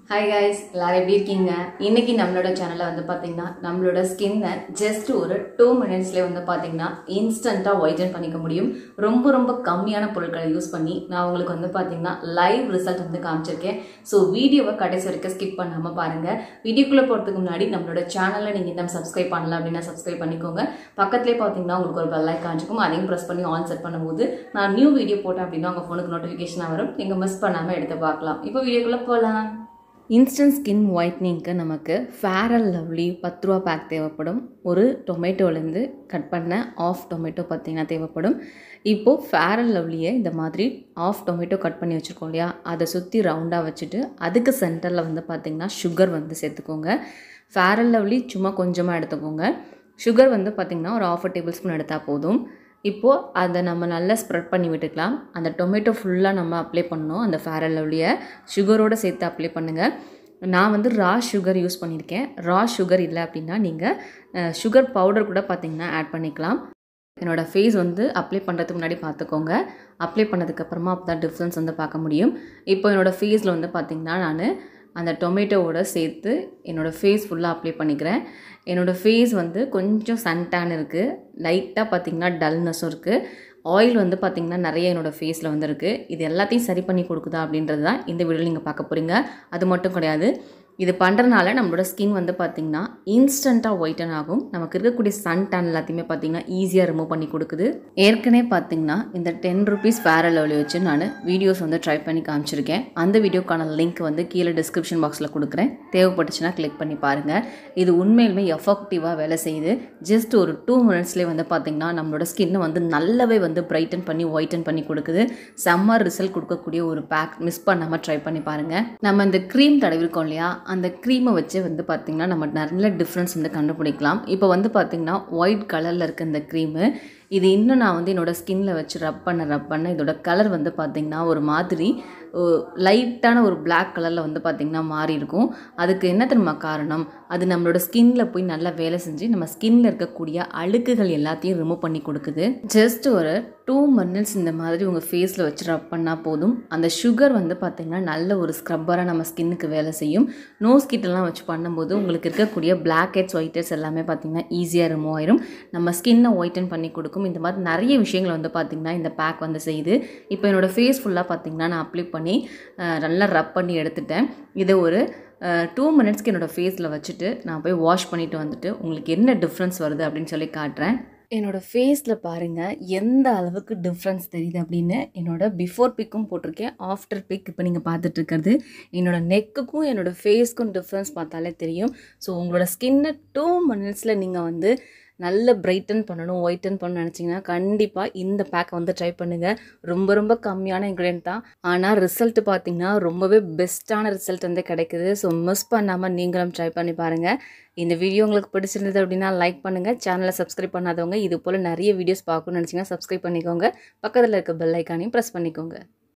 Hi guys, எல்லாரும் எப்படி இருக்கீங்க? இன்னைக்கு நம்மளோட சேனல்ல வந்து பாத்தீங்கன்னா நம்மளோட ஸ்கின்னை ஜஸ்ட் ஒரு 2 மினிட்ஸ்ல வந்து பாத்தீங்கன்னா இன்ஸ்டன்ட்டா ஒயிட்டன் பண்ணிக்க முடியும். ரொம்ப கம்மியான பொருட்களை யூஸ் பண்ணி நான் உங்களுக்கு வந்து பாத்தீங்கன்னா லைவ் ரிசல்ட் வந்து காமிச்சிருக்கேன். சோ வீடியோவை கடைசி வரைக்கும் ஸ்கிப் பண்ணாம பாருங்க. வீடியோக்குள்ள போறதுக்கு முன்னாடி நம்மளோட சேனலை நீங்க இன்னும் சப்ஸ்கிரைப் பண்ணல அப்படினா சப்ஸ்கிரைப் பண்ணிக்கோங்க. பக்கத்துலயே பாத்தீங்கன்னா உங்களுக்கு ஒரு பெல் ஐகான் இருக்கும். அதையும் பிரஸ் பண்ணி ஆல் செட் பண்ணும்போது நான் நியூ வீடியோ போட்டேன் அப்படினா உங்க போனுக்கு நோட்டிஃபிகேஷன் வரும். நீங்க மிஸ் பண்ணாம எடுத்து பார்க்கலாம். இப்போ வீடியோக்குள்ள போலாம். இன்ஸ்டன்ட் ஸ்கின் ஒயிட்னிங்க்கு நமக்கு ஃபேர் அண்ட் லவ்லி 10 ரூபா பேக் தேவைப்படும். ஒரு டொமேட்டோலேருந்து கட் பண்ண ஆஃப் டொமேட்டோ பார்த்தீங்கன்னா தேவைப்படும். இப்போது ஃபேர் அண்ட் லவ்லியை இந்த மாதிரி ஆஃப் டொமேட்டோ கட் பண்ணி வச்சுருக்கோம் இல்லையா, அதை சுற்றி ரவுண்டாக வச்சுட்டு அதுக்கு சென்டரில் வந்து பார்த்திங்கன்னா சுகர் வந்து சேர்த்துக்கோங்க. ஃபேர் அண்ட் லவ்லி சும்மா கொஞ்சமாக எடுத்துக்கோங்க. சுகர் வந்து பார்த்திங்கன்னா ஒரு 1/2 டேபிள் ஸ்பூன் எடுத்தால் போதும். இப்போது அதை நம்ம நல்லா ஸ்ப்ரெட் பண்ணி விட்டுக்கலாம். அந்த டொமேட்டோ ஃபுல்லாக நம்ம அப்ளை பண்ணணும். அந்த ஃபேர் அண்ட் லவ்லியை சுகரோடு சேர்த்து அப்ளை பண்ணுங்கள். நான் வந்து ரா சுகர் யூஸ் பண்ணியிருக்கேன். ரா சுகர் இல்லை அப்படின்னா நீங்கள் சுகர் பவுடர் கூட பார்த்திங்கன்னா ஆட் பண்ணிக்கலாம். என்னோடய ஃபேஸ் வந்து அப்ளை பண்ணுறதுக்கு முன்னாடி பார்த்துக்கோங்க. அப்ளை பண்ணதுக்கப்புறமா அப்போ தான் டிஃப்ரென்ஸ் வந்து பார்க்க முடியும். இப்போ என்னோடய ஃபேஸில் வந்து பார்த்திங்கன்னா நான் அந்த டொமேட்டோவோட சேர்த்து என்னோடய ஃபேஸ் ஃபுல்லாக அப்ளை பண்ணிக்கிறேன். என்னோடய ஃபேஸ் வந்து கொஞ்சம் சன்டான் இருக்குது, லைட்டாக பார்த்திங்கன்னா டல்னஸும் இருக்குது, ஆயில் வந்து பார்த்திங்கன்னா நிறைய என்னோடய ஃபேஸில் வந்து இருக்குது. இது எல்லாத்தையும் சரி பண்ணி கொடுக்குதா அப்படின்றது தான் இந்த வீடியோவில் நீங்கள் பார்க்க போகிறீங்க. அது மட்டும் கிடையாது, இது பண்ணுறதுனால நம்மளோட ஸ்கின் வந்து பார்த்திங்கன்னா இன்ஸ்டண்ட்டாக ஒயிட்டன் ஆகும். நமக்கு இருக்கக்கூடிய சன் டேன் எல்லாத்தையுமே பார்த்திங்கன்னா ஈஸியாக ரிமூவ் பண்ணி கொடுக்குது. ஏற்கனவே பார்த்திங்கன்னா இந்த 10 ருபீஸ் ஃபேர் அண்ட் லவ்லி வச்சு நான் வீடியோஸ் வந்து ட்ரை பண்ணி காமிச்சிருக்கேன். அந்த வீடியோக்கான லிங்க் வந்து கீழே டிஸ்கிரிப்ஷன் பாக்ஸில் கொடுக்குறேன். தேவைப்பட்டுச்சுன்னா கிளிக் பண்ணி பாருங்கள். இது உண்மையிலுமே எஃபெக்டிவாக வேலை செய்யுது. ஜஸ்ட் ஒரு 2 மினிட்ஸ்லேயே வந்து பார்த்திங்கன்னா நம்மளோட ஸ்கின்னை வந்து நல்லாவே வந்து பிரைட்டன் பண்ணி ஒயிட்டன் பண்ணி கொடுக்குது. செம்ம ரிசல்ட் கொடுக்கக்கூடிய ஒரு பேக், மிஸ் பண்ணாமல் ட்ரை பண்ணி பாருங்கள். நம்ம இந்த க்ரீம் தடவிருக்கோம் இல்லையா, அந்த க்ரீமை வச்சு வந்து பார்த்திங்கன்னா நம்ம நல்ல டிஃப்ரென்ஸ் வந்து கண்டுபிடிக்கலாம். இப்போ வந்து பார்த்திங்கன்னா ஒயிட் கலரில் இருக்க இந்த க்ரீமு, இது இன்னும் நான் வந்து என்னோடய ஸ்கின்னில் வச்சு ரப் பண்ண இதோட கலர் வந்து பார்த்திங்கன்னா ஒரு மாதிரி லைட்டான ஒரு பிளாக் கலரில் வந்து பார்த்திங்கன்னா மாறி இருக்கும். அதுக்கு என்ன தெரியுமா காரணம்? அது நம்மளோட ஸ்கின்னில் போய் நல்லா வேலை செஞ்சு நம்ம ஸ்கின்னில் இருக்கக்கூடிய அழுக்குகள் எல்லாத்தையும் ரிமூவ் பண்ணி கொடுக்குது. ஜஸ்ட் ஒரு 2 மினிட்ஸ் இந்த மாதிரி உங்கள் ஃபேஸில் வச்சு ரப் பண்ணால் போதும். அந்த சுகர் வந்து பார்த்திங்கன்னா நல்ல ஒரு ஸ்க்ரப்பராக நம்ம ஸ்கின்னுக்கு வேலை செய்யும். நோஸ் கிட்டலாம் வச்சு பண்ணும்போது உங்களுக்கு இருக்கக்கூடிய பிளாக் ஹெட்ஸ் ஒயிட் ஹெட்ஸ் எல்லாமே பார்த்திங்கன்னா ஈஸியாக ரிமூவ் ஆயிரும். நம்ம ஸ்கின்னை ஒயிட்டன் பண்ணி கொடுக்கும். இந்த மாதிரி நிறைய விஷயங்கள் வந்து பார்த்திங்கன்னா இந்த பேக் வந்து செய்யுது. இப்போ என்னோடய ஃபேஸ் ஃபுல்லாக பார்த்திங்கன்னா நான் அப்ளை பண்ணி நல்லா ரப் பண்ணி எடுத்துட்டேன். இதை ஒரு 2 மினிட்ஸ்க்கு என்னோடய ஃபேஸில் வச்சுட்டு நான் போய் வாஷ் பண்ணிவிட்டு வந்துட்டு உங்களுக்கு என்ன டிஃப்ரென்ஸ் வருது அப்படின்னு சொல்லி காட்டுறேன். என்னோடய ஃபேஸில் பாருங்கள் எந்த அளவுக்கு டிஃப்ரென்ஸ் தெரியுது அப்படின்னு. என்னோடய பிஃபோர் பிக்கும் போட்டிருக்கேன், ஆஃப்டர் பிக் இப்போ நீங்கள் பார்த்துட்ருக்கிறது. என்னோடய நெக்குக்கும் என்னோடய ஃபேஸ்க்கும் டிஃப்ரென்ஸ் பார்த்தாலே தெரியும். ஸோ உங்களோட ஸ்கின்னை 2 மினிட்ஸில் நீங்கள் வந்து நல்ல பிரைட்டன் பண்ணணும், ஒயிட்டன் பண்ணணும்னு நினச்சிங்கன்னா கண்டிப்பாக இந்த பேக்கை வந்து ட்ரை பண்ணுங்கள். ரொம்ப கம்மியான இன்க்ரீடியன்ட் தான், ஆனால் ரிசல்ட் பார்த்திங்கன்னா ரொம்பவே பெஸ்ட்டான ரிசல்ட் வந்து கிடைக்குது. ஸோ மிஸ் பண்ணாமல் நீங்களும் ட்ரை பண்ணி பாருங்கள். இந்த வீடியோ உங்களுக்கு பிடிச்சிருந்தது அப்படின்னா லைக் பண்ணுங்கள். சேனலை சப்ஸ்கிரைப் பண்ணாதவங்க இது போல் நிறைய வீடியோஸ் பார்க்கணும்னு நினச்சிங்கன்னா சப்ஸ்கிரைப் பண்ணிக்கோங்க. பக்கத்தில் இருக்க பெல் ஐக்கானையும் ப்ரெஸ் பண்ணிக்கோங்க.